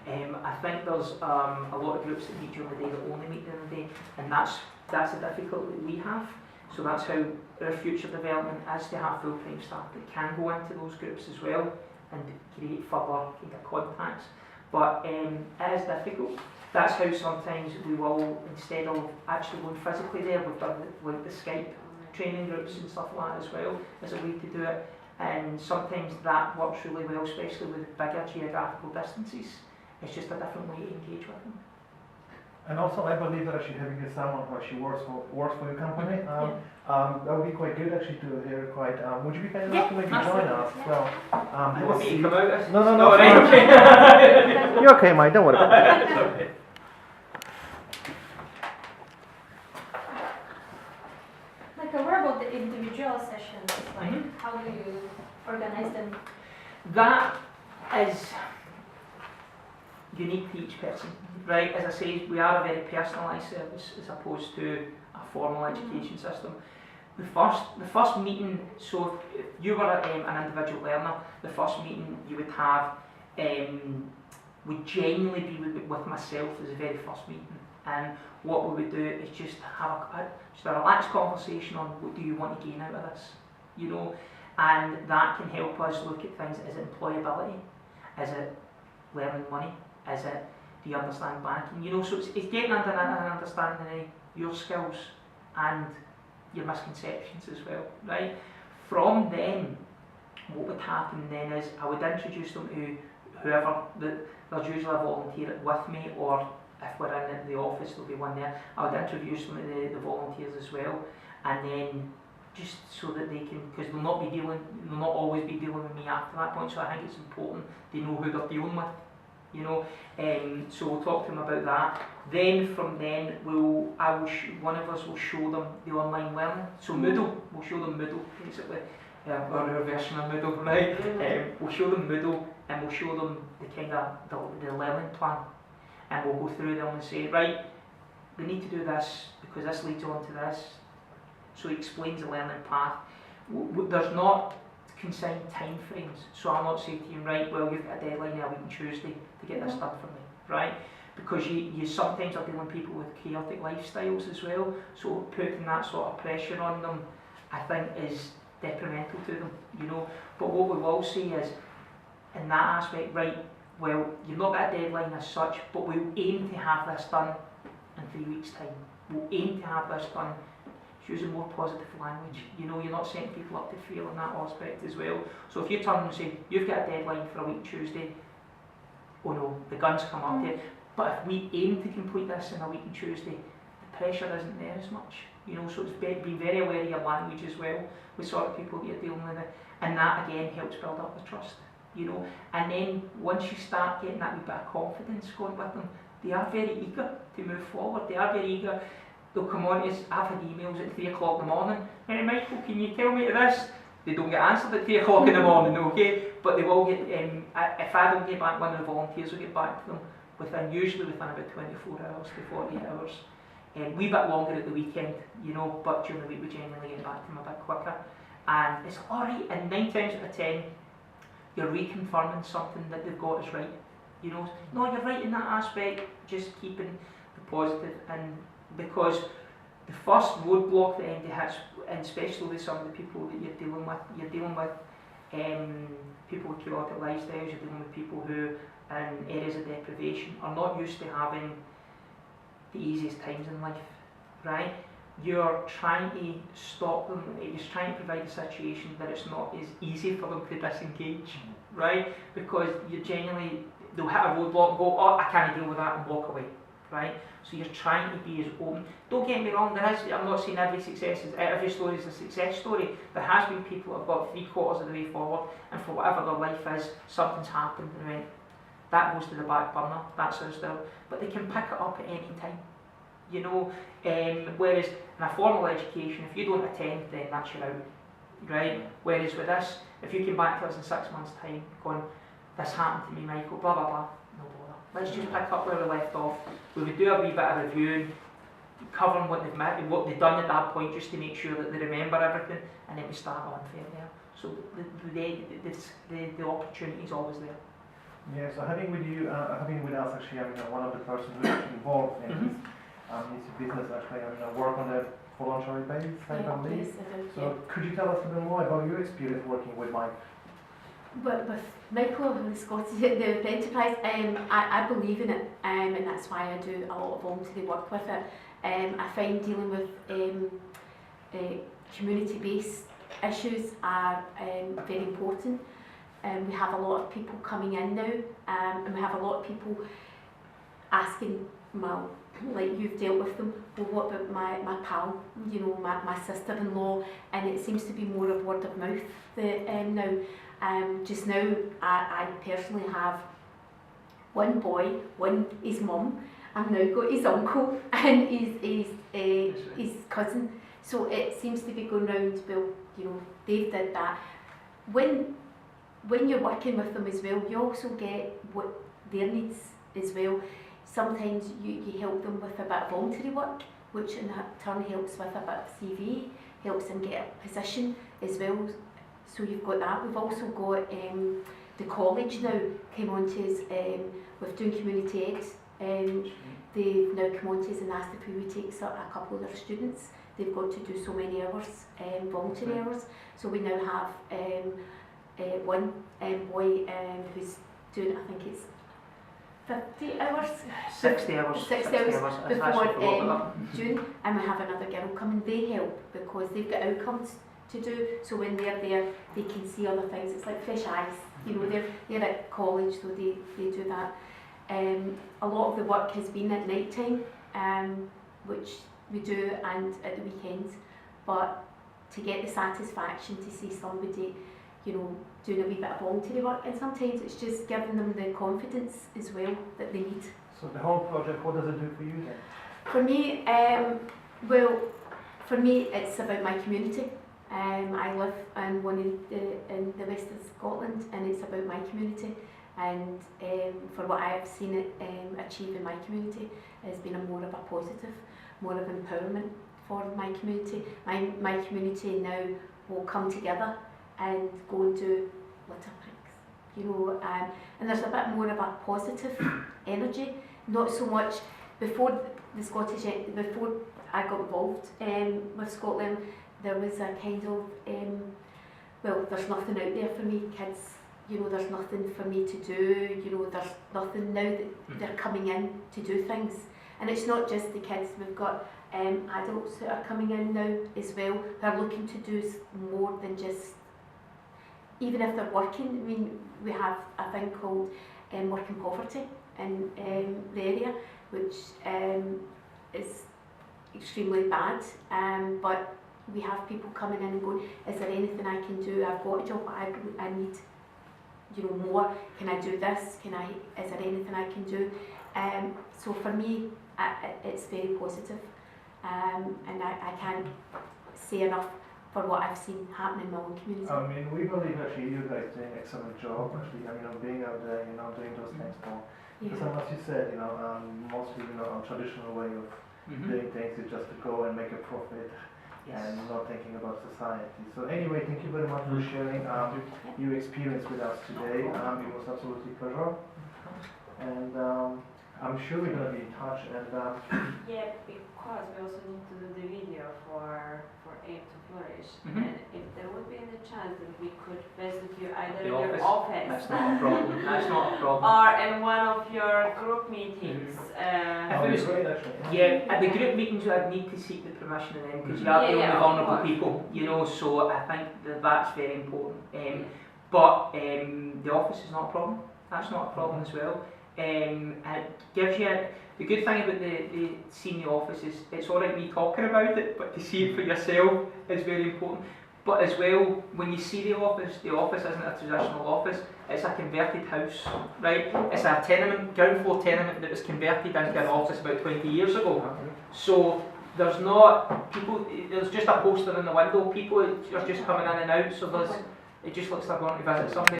I think there's a lot of groups that meet during the day that only meet during the day, and that's the difficulty that we have. So that's how our future development is, to have full-time staff that can go into those groups as well and create further kind of contacts. But it is difficult. That's how sometimes we will, instead of actually going physically there, we've done like the Skype training groups and stuff like that as well as a way to do it. And sometimes that works really well, especially with bigger geographical distances. It's just a different way to engage with them. And also, I believe that actually having someone who actually works for your company, that would be quite good actually to hear quite. Would you be kind enough to maybe join us? Well, You want me to come out? No, right, okay. You're okay, mate. Don't worry about it. It's okay. Like, what about the individual sessions? Like, how do you organize them? That is unique to each person, right? As I say, we are a very personalised service as opposed to a formal education system. The first meeting, so if you were an individual learner, the first meeting you would have would genuinely be with myself as the very first meeting. And what we would do is just have a relaxed conversation on what do you want to gain out of this, you know, and that can help us look at things. Is it employability? Is it learning money? Is it, do you understand banking? You know, so it's getting under an understanding of your skills and your misconceptions as well, right? From then, what would happen then is I would introduce them to whoever, there's usually a volunteer with me, or if we're in the office there'll be one there. I would introduce them to the volunteers as well, and then just so that they can, because they'll not always be dealing with me after that point, so I think it's important they know who they're dealing with, you know. So we'll talk to them about that. Then from then one of us will show them the online learning. So Moodle, we'll show them Moodle basically, or our version of Moodle, right? We'll show them Moodle, and we'll show them the kind of the learning plan, and we'll go through them and say, right, they need to do this because this leads on to this. So he explains the learning path. There's not consigned time frames, so I'll not say to you, right, well, you've got a deadline a week on Tuesday to get this done for me, right? Because you sometimes are dealing with people with chaotic lifestyles as well, so putting that sort of pressure on them, I think, is detrimental to them, you know. But what we will say is, in that aspect, right, well, you've not got a deadline as such, but we'll aim to have this done in 3 weeks' time. We'll aim to have this done. Using more positive language, you know, you're not setting people up to fail in that aspect as well. So if you turn and say, you've got a deadline for a week Tuesday, oh no, the guns come up to it. But if we aim to complete this in a week on Tuesday, the pressure isn't there as much, you know, so it's being very aware of your language as well, with sort of people that you're dealing with, and that again helps build up the trust, you know. And then once you start getting that wee bit of confidence going with them, they are very eager to move forward, they are very eager. They'll come on to us. I've had emails at 3 o'clock in the morning. Hey Michael, can you tell me this? They don't get answered at 3 o'clock in the morning, okay? But they will get, if I don't get back, one of the volunteers will get back to them usually within about 24 hours to 48 hours. A wee bit longer at the weekend, you know, but during the week we generally get back to them a bit quicker. And it's alright, and 9 times out of 10, you're reconfirming something that they've got is right. You know, no, you're right in that aspect, just keeping the positive, and because the first roadblock that anybody hits, and especially with some of the people that you're dealing with people with chaotic lifestyles, you're dealing with people who in areas of deprivation are not used to having the easiest times in life, right? You're trying to stop them, you're trying to provide a situation that it's not as easy for them to disengage, right? Because you genuinely, they'll hit a roadblock and go, oh, I can't deal with that, and walk away. Right, so you're trying to be as open. Don't get me wrong. I'm not saying every story is a success story. There has been people that have got 3/4 of the way forward, and for whatever their life is, something's happened and went, that goes to the back burner. That's how still, but they can pick it up at any time. You know, whereas in a formal education, if you don't attend, then that's your out. Right. Whereas with this, if you came back to us in 6 months' time, going, this happened to me, Michael, blah blah blah. No bother. Let's just pick up where we left off. We would do a wee bit of review, covering what they've done at that point, just to make sure that they remember everything, and then we start on from there. So the opportunity is always there. Yeah, so having with you, having with us actually, one of the persons who's actually involved in Mhm. his business actually, work on a voluntary basis, I believe. Yes, I do, yeah. So could you tell us a bit more about your experience working with Mike? But with Michael and the Scottish the enterprise, I believe in it, and that's why I do a lot of voluntary work with it. I find dealing with community-based issues are very important. We have a lot of people coming in now, and we have a lot of people asking, well, like you've dealt with them, well, what about my pal, my sister-in-law, and it seems to be more of word of mouth now. Just now, I personally have one boy, his mum, I've now got his uncle and his cousin. So it seems to be going round, well, they've did that. When you're working with them as well, you also get what their needs as well. Sometimes you help them with a bit of voluntary work, which in turn helps with a bit of CV, helps them get a position as well. So you've got that. We've also got the college now came on to us with doing community ed. They've now come on to us and asked if we would take a couple of their students. They've got to do so many hours, voluntary hours. So we now have one boy who's doing, I think it's 50 hours. 60 hours. 60 hours I before actually forgot that. June, and we have another girl coming. They help because they've got outcomes to do. So when they're there, they can see other things. It's like fresh eyes. They're at college, so they do that. A lot of the work has been at night time, which we do, and at the weekends. But to get the satisfaction to see somebody, doing a wee bit of voluntary work, and sometimes it's just giving them the confidence as well that they need. So the whole project, what does it do for you then? For me, it's about my community. I live in in the west of Scotland, and it's about my community. And for what I have seen it achieve in my community, has been more of a positive, more of empowerment for my community. My community now will come together and go and do litter picks, and there's a bit more of a positive energy. Not so much before before I got involved with Scotland, there was a kind of well, there's nothing out there for me, kids. There's nothing for me to do. There's nothing now that they're coming in to do things, and it's not just the kids. We've got adults that are coming in now as well. They're looking to do more than just. Even if they're working, we have a thing called working poverty in the area, which is extremely bad. But we have people coming in and going, is there anything I can do? I've got a job, but I need, more. Can I do this? Is there anything I can do? So for me, it's very positive, and I can't say enough for what I've seen happen in my own community. We believe actually you guys doing an excellent job actually, being out there, doing those things for. Because as you said, mostly, a traditional way of doing things is just to go and make a profit. Yes. And not thinking about society. So anyway, thank you very much for sharing your experience with us today. It was absolutely a pleasure. And I'm sure we're going to be in touch. And yeah, because we also need to do the video for Aim to Flourish. Mhm. And if there would be any chance that we could visit you either The in your That's office not a problem. That's not a problem. or in one of your group meetings. that would be great actually. Yeah, at the group meetings I'd need to seek the permission of them because you are Yeah, dealing yeah, with of vulnerable course. people, so I think that's very important. But the office is not a problem. That's not a problem as well. And it gives you the good thing about the seeing the office is it's alright me talking about it, but to see it for yourself is very important. But as well, when you see the office isn't a traditional office, it's a converted house, right? It's a tenement, ground floor tenement that was converted into an office about 20 years ago. So there's just a poster in the window, people are just coming in and out, so it just looks like going to visit somebody.